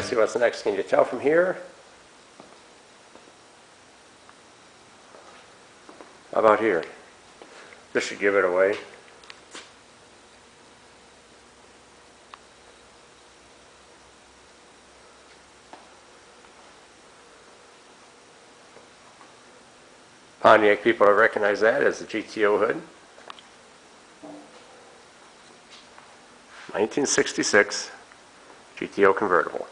let's see what's next. Can you tell from here? How about here? This should give it away. Pontiac people recognize that as the GTO hood. 1966 GTO convertible.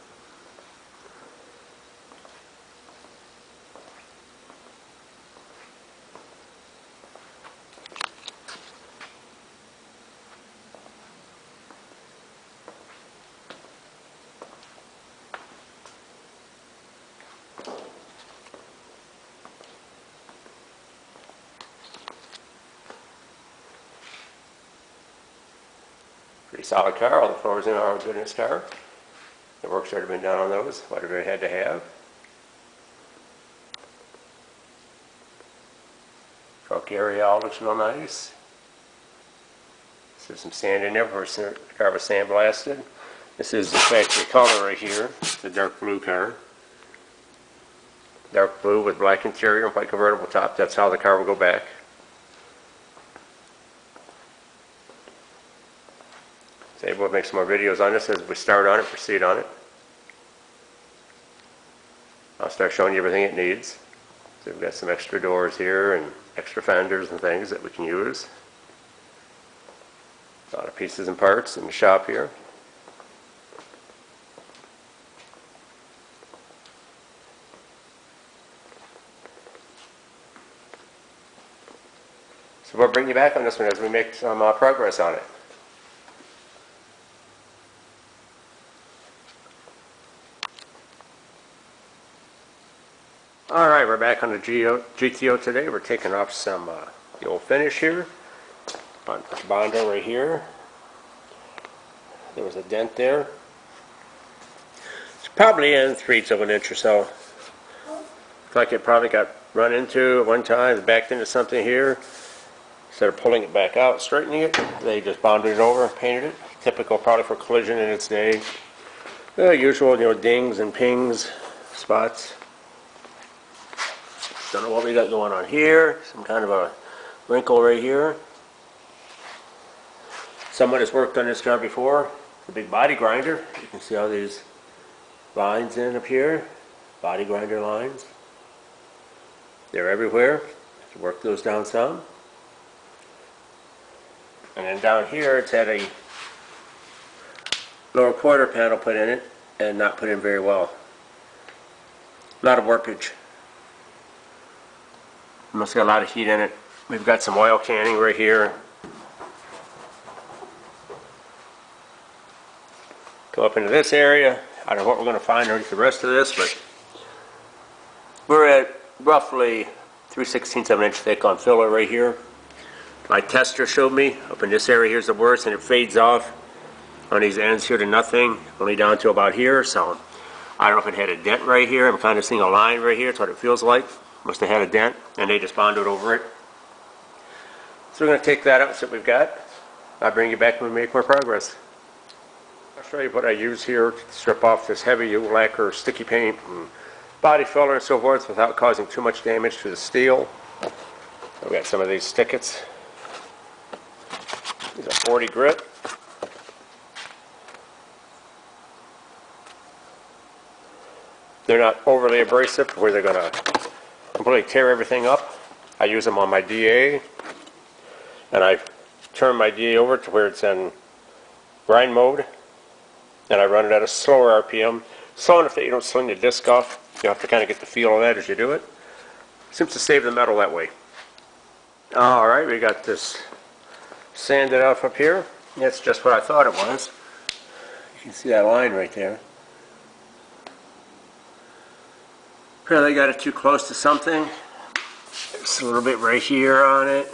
Pretty solid car. All the floors in are good in this car. The work's already been done on those, whatever it had to have. Truck area all looks real nice. There's some sand in there before the car was sandblasted. This is the factory color right here, the dark blue car. Dark blue with black interior and white convertible top. That's how the car will go back. So we'll make some more videos on this as we start on it, proceed on it. I'll start showing you everything it needs. So we've got some extra doors here and extra fenders and things that we can use. A lot of pieces and parts in the shop here. So we'll bring you back on this one as we make some progress on it. Alright, we're back on the GTO today. We're taking off some the old finish here. Bondo right here. There was a dent there. It's probably in 3/8 of an inch or so. Looks like it probably got run into at one time, backed into something here. Instead of pulling it back out, straightening it, they just bonded it over and painted it. Typical probably for collision in its day. The usual, dings and pings, spots. Don't know what we got going on here. Some kind of a wrinkle right here. Someone has worked on this car before. The big body grinder. You can see all these lines in up here. Body grinder lines. They're everywhere. Have to work those down some. And then down here it's had a lower quarter panel put in it and not put in very well. A lot of workage. Must got a lot of heat in it. We've got some oil canning right here. Go up into this area. I don't know what we're going to find underneath the rest of this, but we're at roughly 3/16 of an inch thick on filler right here. My tester showed me up in this area here's the worst, and it fades off on these ends here to nothing, only down to about here. So I don't know if it had a dent right here. I'm kind of seeing a line right here. That's what it feels like. Must have had a dent, and they just bonded over it. So we're going to take that out and see what we've got. I'll bring you back when we make more progress. I'll show you what I use here to strip off this heavy lacquer, sticky paint, and body filler and so forth without causing too much damage to the steel. We've got some of these stickets. These are 40 grit. They're not overly abrasive where they're going to completely tear everything up. I use them on my DA, and I turn my DA over to where it's in grind mode, and I run it at a slower RPM, slow enough that you don't sling the disc off. You have to kind of get the feel of that as you do it. Seems to save the metal that way. Alright, we got this sanded off up here. That's just what I thought it was. You can see that line right there. Apparently got it too close to something. There's a little bit right here on it.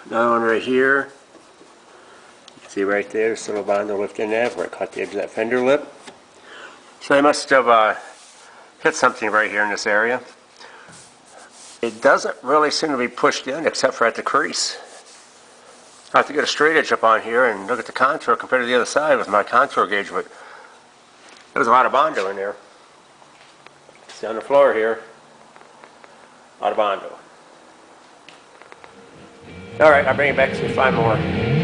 Another one right here. You can see right there, there's a little bondo lift in there where it caught the edge of that fender lip. So they must have hit something right here in this area. It doesn't really seem to be pushed in except for at the crease. I have to get a straight edge up on here and look at the contour compared to the other side with my contour gauge, but There's a lot of Bondo in there. See on the floor here, a lot of Bondo. All right, I'll bring it back to you 5 more.